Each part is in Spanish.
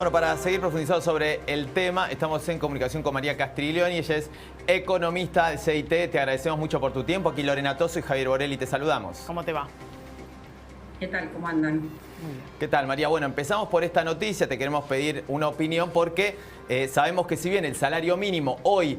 Bueno, para seguir profundizando sobre el tema, estamos en comunicación con María Castiglioni, ella es economista de CIT. Te agradecemos mucho por tu tiempo. Aquí Lorena Toso y Javier Borelli te saludamos. ¿Cómo te va? ¿Qué tal? ¿Cómo andan? ¿Qué tal, María? Bueno, empezamos por esta noticia. Te queremos pedir una opinión porque sabemos que si bien el salario mínimo hoy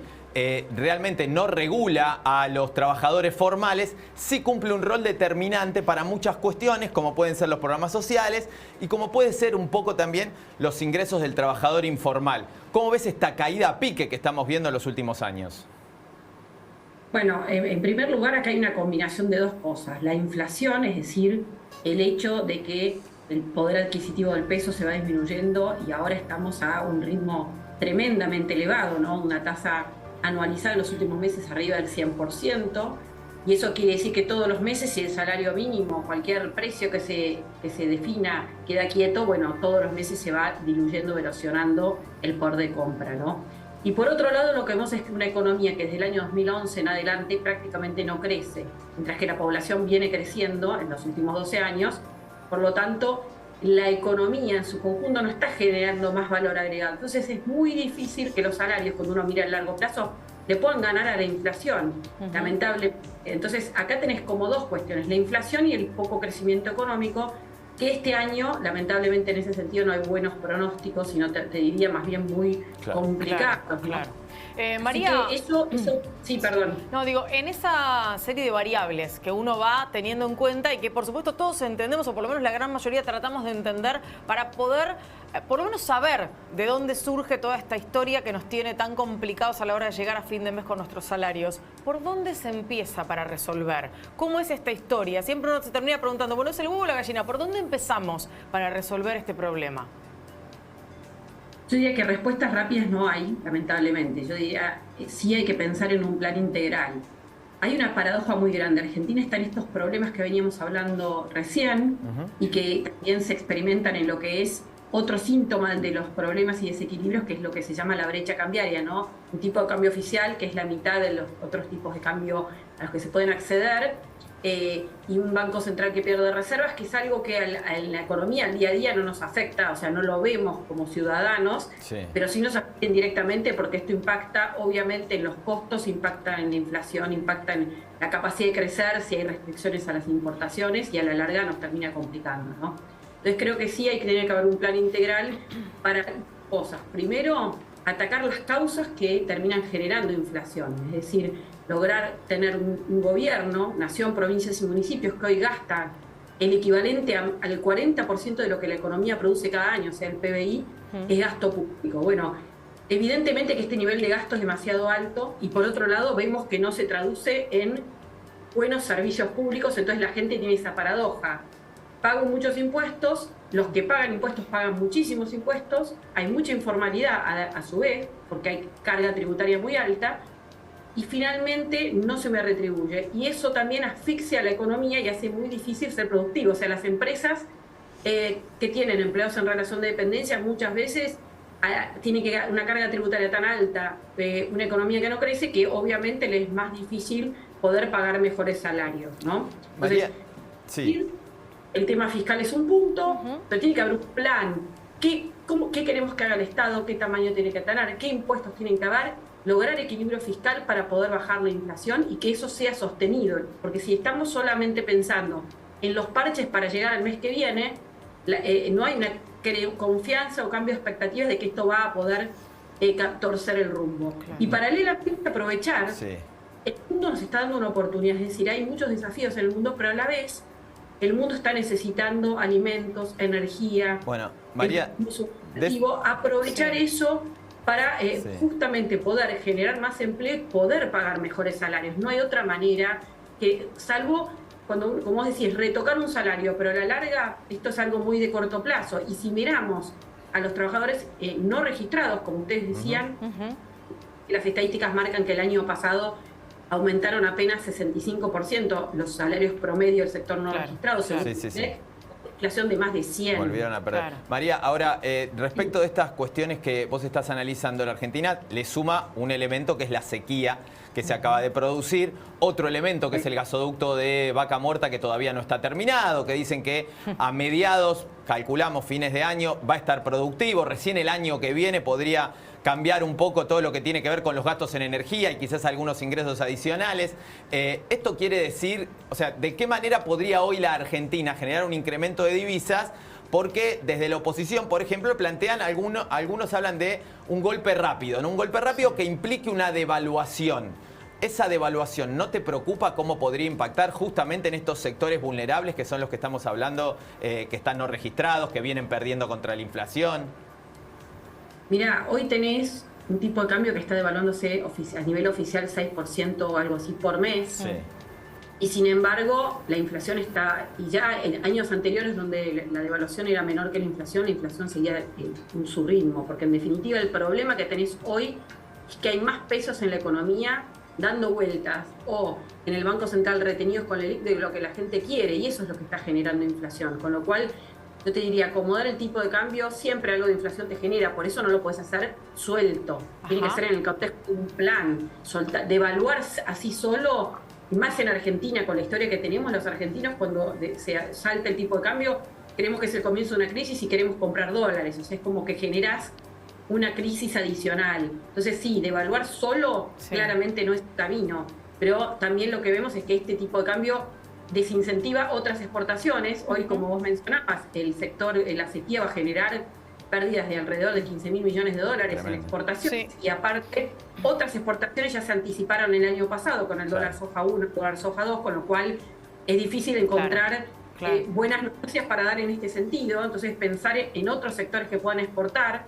realmente no regula a los trabajadores formales, sí cumple un rol determinante para muchas cuestiones, como pueden ser los programas sociales y como puede ser un poco también los ingresos del trabajador informal. ¿Cómo ves esta caída a pique que estamos viendo en los últimos años? Bueno, en primer lugar, acá hay una combinación de dos cosas. La inflación, es decir, el hecho de que el poder adquisitivo del peso se va disminuyendo y ahora estamos a un ritmo tremendamente elevado, ¿no? Una tasa anualizada en los últimos meses arriba del 100%, y eso quiere decir que todos los meses, si el salario mínimo, cualquier precio que se defina queda quieto, bueno, todos los meses se va diluyendo, erosionando el poder de compra, ¿no? Y por otro lado, lo que vemos es que una economía que desde el año 2011 en adelante prácticamente no crece, mientras que la población viene creciendo en los últimos 12 años, por lo tanto, la economía en su conjunto no está generando más valor agregado. Entonces es muy difícil que los salarios, cuando uno mira a largo plazo, le puedan ganar a la inflación, lamentable. Entonces acá tenés como dos cuestiones, la inflación y el poco crecimiento económico, que este año, lamentablemente en ese sentido, no hay buenos pronósticos, sino te diría más bien muy complicados. Claro. ¿No? María, sí, perdón. No, digo, en esa serie de variables que uno va teniendo en cuenta y que por supuesto todos entendemos, o por lo menos la gran mayoría tratamos de entender para poder, por lo menos saber de dónde surge toda esta historia que nos tiene tan complicados a la hora de llegar a fin de mes con nuestros salarios. ¿Por dónde se empieza para resolver? ¿Cómo es esta historia? Siempre uno se termina preguntando, bueno, ¿es el huevo o la gallina? ¿Por dónde empezamos para resolver este problema? Yo diría que respuestas rápidas no hay, lamentablemente. Yo diría sí hay que pensar en un plan integral. Hay una paradoja muy grande. Argentina está en estos problemas que veníamos hablando recién y que también se experimentan en lo que es otro síntoma de los problemas y desequilibrios, que es lo que se llama la brecha cambiaria, ¿no? Un tipo de cambio oficial que es la mitad de los otros tipos de cambio a los que se pueden acceder. Y un banco central que pierde reservas, que es algo que en la economía al día a día no nos afecta, o sea, no lo vemos como ciudadanos, pero sí nos afecta indirectamente porque esto impacta obviamente en los costos, impacta en la inflación, impacta en la capacidad de crecer si hay restricciones a las importaciones y a la larga nos termina complicando, ¿no? Entonces creo que sí tiene que haber un plan integral para cosas. Primero, atacar las causas que terminan generando inflación, es decir, lograr tener un gobierno, nación, provincias y municipios que hoy gastan el equivalente al 40% de lo que la economía produce cada año, o sea, el PBI, es gasto público. Bueno, evidentemente que este nivel de gasto es demasiado alto y por otro lado vemos que no se traduce en buenos servicios públicos, entonces la gente tiene esa paradoja. Pago muchos impuestos, los que pagan impuestos pagan muchísimos impuestos, hay mucha informalidad a su vez, porque hay carga tributaria muy alta, y finalmente no se me retribuye. Y eso también asfixia a la economía y hace muy difícil ser productivo. O sea, las empresas que tienen empleados en relación de dependencia muchas veces tienen una carga tributaria tan alta, una economía que no crece, que obviamente les es más difícil poder pagar mejores salarios, ¿no? Entonces, María, sí. El tema fiscal es un punto, pero tiene que haber un plan. ¿Qué queremos que haga el Estado? ¿Qué tamaño tiene que tener? ¿Qué impuestos tienen que haber? Lograr equilibrio fiscal para poder bajar la inflación y que eso sea sostenido. Porque si estamos solamente pensando en los parches para llegar al mes que viene, no hay una confianza o cambio de expectativas de que esto va a poder torcer el rumbo. Claro. Y paralelamente aprovechar, el mundo nos está dando una oportunidad, es decir, hay muchos desafíos en el mundo, pero a la vez el mundo está necesitando alimentos, energía, bueno, María, aprovechar eso para justamente poder generar más empleo y poder pagar mejores salarios. No hay otra manera que, salvo, cuando, como vos decís, retocar un salario, pero a la larga esto es algo muy de corto plazo. Y si miramos a los trabajadores no registrados, como ustedes decían, las estadísticas marcan que el año pasado aumentaron apenas 65% los salarios promedio del sector no registrado. Inflación de más de 100. Volvieron a perder. Claro. María, ahora, respecto de estas cuestiones que vos estás analizando en la Argentina, le suma un elemento que es la sequía, que se acaba de producir, otro elemento que es el gasoducto de Vaca Muerta que todavía no está terminado, que dicen que a mediados, calculamos fines de año, va a estar productivo, recién el año que viene podría cambiar un poco todo lo que tiene que ver con los gastos en energía y quizás algunos ingresos adicionales. Esto quiere decir, o sea, ¿de qué manera podría hoy la Argentina generar un incremento de divisas? Porque desde la oposición, por ejemplo, plantean, algunos hablan de un golpe rápido, ¿no? Un golpe rápido que implique una devaluación. ¿Esa devaluación no te preocupa cómo podría impactar justamente en estos sectores vulnerables que son los que estamos hablando, que están no registrados, que vienen perdiendo contra la inflación? Mira, hoy tenés un tipo de cambio que está devaluándose a nivel oficial 6% o algo así por mes. Sí. Y sin embargo, la inflación está, y ya en años anteriores donde la devaluación era menor que la inflación seguía en su ritmo, porque en definitiva el problema que tenés hoy es que hay más pesos en la economía dando vueltas o en el Banco Central retenidos con el IC de lo que la gente quiere, y eso es lo que está generando inflación, con lo cual yo te diría, acomodar el tipo de cambio, siempre algo de inflación te genera, por eso no lo puedes hacer suelto. Tiene que ser en el contexto de un plan. Devaluar así solo, y más en Argentina, con la historia que tenemos los argentinos, cuando se salta el tipo de cambio, creemos que es el comienzo de una crisis y queremos comprar dólares. O sea, es como que generás una crisis adicional. Entonces sí, devaluar solo claramente no es camino, pero también lo que vemos es que este tipo de cambio desincentiva otras exportaciones. Hoy, como vos mencionabas, el sector, la sequía va a generar pérdidas de alrededor de 15.000 millones de dólares en exportaciones, y aparte otras exportaciones ya se anticiparon el año pasado con el dólar soja 1, el dólar soja 2, con lo cual es difícil encontrar buenas noticias para dar en este sentido. Entonces pensar en otros sectores que puedan exportar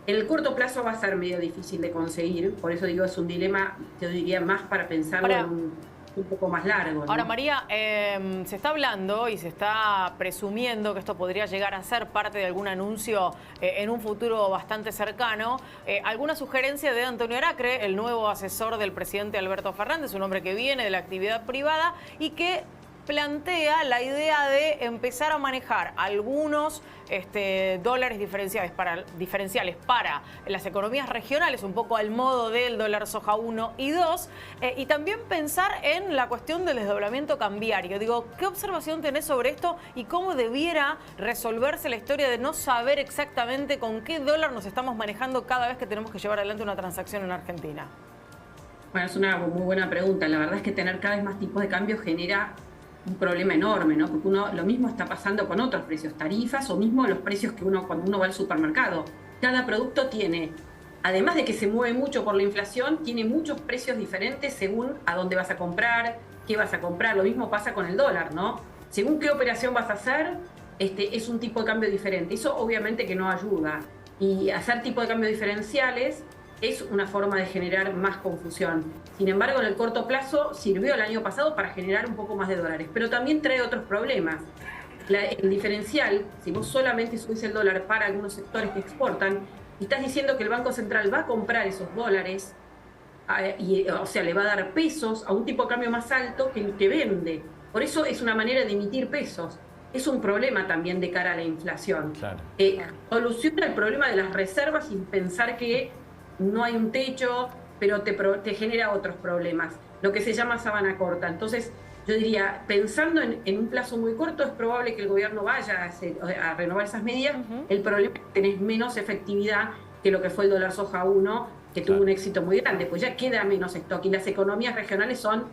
en el corto plazo va a ser medio difícil de conseguir, por eso digo, es un dilema, yo diría, más para pensarlo en un poco más largo, ¿no? Ahora, María, se está hablando y se está presumiendo que esto podría llegar a ser parte de algún anuncio en un futuro bastante cercano. Alguna sugerencia de Antonio Aracre, el nuevo asesor del presidente Alberto Fernández, un hombre que viene de la actividad privada y que plantea la idea de empezar a manejar algunos dólares diferenciales para las economías regionales, un poco al modo del dólar soja 1 y 2, y también pensar en la cuestión del desdoblamiento cambiario. Digo, ¿qué observación tenés sobre esto y cómo debiera resolverse la historia de no saber exactamente con qué dólar nos estamos manejando cada vez que tenemos que llevar adelante una transacción en Argentina? Bueno, es una muy buena pregunta. La verdad es que tener cada vez más tipos de cambio genera un problema enorme, ¿no? Porque lo mismo está pasando con otros precios, tarifas o mismo los precios que cuando uno va al supermercado. Cada producto tiene, además de que se mueve mucho por la inflación, tiene muchos precios diferentes según a dónde vas a comprar, qué vas a comprar. Lo mismo pasa con el dólar, ¿no? Según qué operación vas a hacer, es un tipo de cambio diferente. Eso obviamente que no ayuda. Y hacer tipo de cambio diferenciales es una forma de generar más confusión. Sin embargo, en el corto plazo sirvió el año pasado para generar un poco más de dólares, pero también trae otros problemas. El diferencial, si vos solamente subís el dólar para algunos sectores que exportan, estás diciendo que el Banco Central va a comprar esos dólares, o sea, le va a dar pesos a un tipo de cambio más alto que el que vende. Por eso es una manera de emitir pesos. Es un problema también de cara a la inflación. Claro. Soluciona el problema de las reservas sin pensar que no hay un techo, pero te genera otros problemas, lo que se llama sábana corta. Entonces, yo diría, pensando en un plazo muy corto, es probable que el gobierno vaya a renovar esas medidas. El problema es que tenés menos efectividad que lo que fue el dólar soja 1, que tuvo un éxito muy grande, pues ya queda menos stock. Y las economías regionales son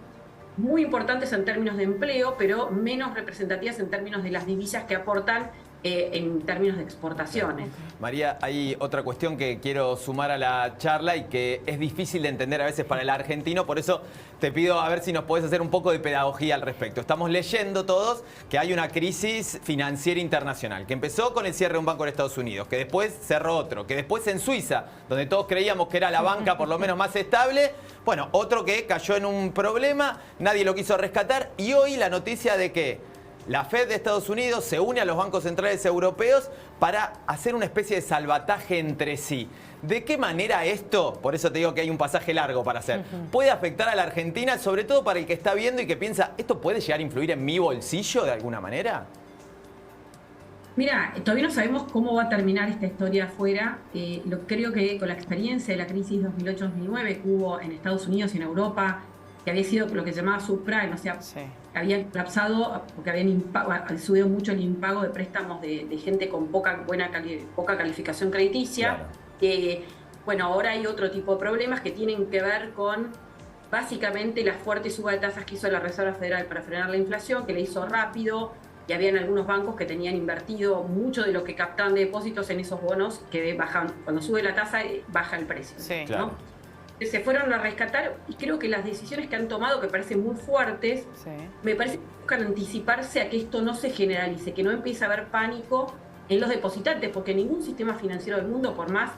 muy importantes en términos de empleo, pero menos representativas en términos de las divisas que aportan en términos de exportaciones. María, hay otra cuestión que quiero sumar a la charla y que es difícil de entender a veces para el argentino, por eso te pido a ver si nos podés hacer un poco de pedagogía al respecto. Estamos leyendo todos que hay una crisis financiera internacional, que empezó con el cierre de un banco en Estados Unidos, que después cerró otro, que después en Suiza, donde todos creíamos que era la banca por lo menos más estable, bueno, otro que cayó en un problema, nadie lo quiso rescatar, y hoy la noticia de que la Fed de Estados Unidos se une a los bancos centrales europeos para hacer una especie de salvataje entre sí. ¿De qué manera esto, por eso te digo que hay un pasaje largo para hacer, puede afectar a la Argentina, sobre todo para el que está viendo y que piensa, ¿esto puede llegar a influir en mi bolsillo de alguna manera? Mira, todavía no sabemos cómo va a terminar esta historia afuera. Creo que con la experiencia de la crisis 2008-2009 que hubo en Estados Unidos y en Europa, que había sido lo que se llamaba subprime, o sea, Sí. había colapsado porque habían subido mucho el impago de préstamos de gente con poca calificación crediticia. Claro. Bueno, ahora hay otro tipo de problemas que tienen que ver con básicamente la fuerte suba de tasas que hizo la Reserva Federal para frenar la inflación, que le hizo rápido, y habían algunos bancos que tenían invertido mucho de lo que captaban de depósitos en esos bonos que bajan. Cuando sube la tasa, baja el precio. Sí. ¿no? Claro. Se fueron a rescatar y creo que las decisiones que han tomado, que parecen muy fuertes, Sí. me parece que buscan anticiparse a que esto no se generalice, que no empiece a haber pánico en los depositantes, porque ningún sistema financiero del mundo, por más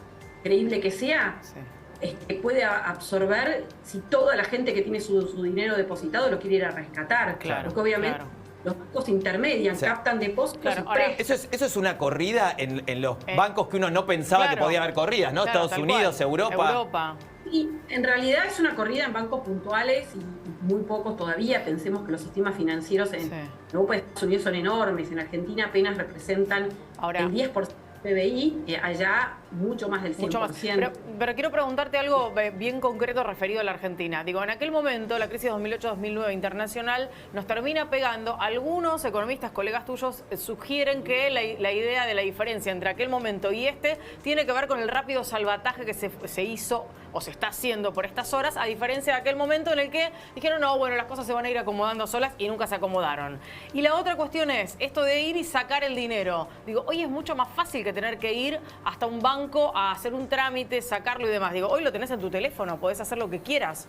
creíble que sea, Sí. puede absorber si toda la gente que tiene su dinero depositado lo quiere ir a rescatar. Claro, Porque obviamente claro. los bancos intermedian, Sí. captan depósitos Claro, y ahora, prestan. Eso es una corrida en los bancos que uno no pensaba Claro. que podía haber corridas, ¿no? Claro, Estados tal Unidos, cual. Europa. Y en realidad es una corrida en bancos puntuales y muy pocos todavía. Pensemos que los sistemas financieros en Sí. Europa y Estados Unidos son enormes. En Argentina apenas representan Ahora- el 10% del PBI, allá mucho más del 100%. Mucho más. Pero quiero preguntarte algo bien concreto referido a la Argentina. Digo, en aquel momento, la crisis 2008-2009 internacional nos termina pegando. Algunos economistas, colegas tuyos, sugieren que la idea de la diferencia entre aquel momento y este tiene que ver con el rápido salvataje que se hizo o se está haciendo por estas horas, a diferencia de aquel momento en el que dijeron, no, bueno, las cosas se van a ir acomodando solas y nunca se acomodaron. Y la otra cuestión es esto de ir y sacar el dinero. Digo, hoy es mucho más fácil que tener que ir hasta un banco a hacer un trámite, sacarlo y demás. Digo, hoy lo tenés en tu teléfono, podés hacer lo que quieras.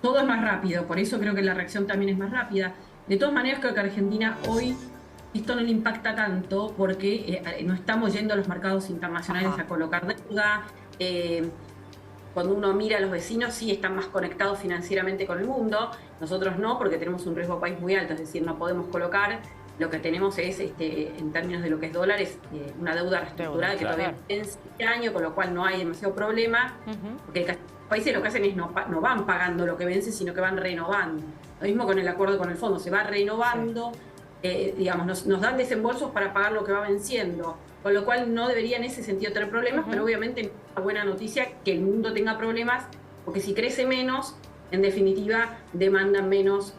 Todo es más rápido, por eso creo que la reacción también es más rápida. De todas maneras, creo que a Argentina hoy esto no le impacta tanto porque no estamos yendo a los mercados internacionales Ajá. a colocar deuda. Cuando uno mira a los vecinos, sí están más conectados financieramente con el mundo. Nosotros no, porque tenemos un riesgo país muy alto, es decir, no podemos colocar. Lo que tenemos es, en términos de lo que es dólares, una deuda reestructurada que Claro. todavía en este año, con lo cual no hay demasiado problema, porque los países lo que hacen es no van pagando lo que vence, sino que van renovando. Lo mismo con el acuerdo con el fondo, se va renovando, digamos, nos dan desembolsos para pagar lo que va venciendo, con lo cual no debería en ese sentido tener problemas, pero obviamente es una buena noticia que el mundo tenga problemas, porque si crece menos, en definitiva, demandan menos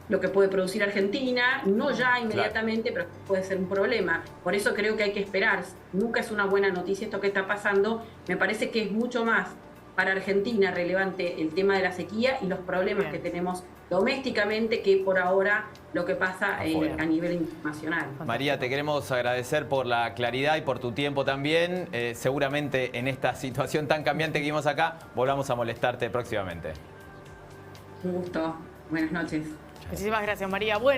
lo que puede producir Argentina, no ya inmediatamente, pero puede ser un problema. Por eso creo que hay que esperar. Nunca es una buena noticia esto que está pasando. Me parece que es mucho más para Argentina relevante el tema de la sequía y los problemas que tenemos domésticamente que por ahora lo que pasa a nivel internacional. María, te queremos agradecer por la claridad y por tu tiempo también. Seguramente en esta situación tan cambiante que vimos acá, volvamos a molestarte próximamente. Un gusto. Buenas noches. Muchísimas gracias, María. Bueno.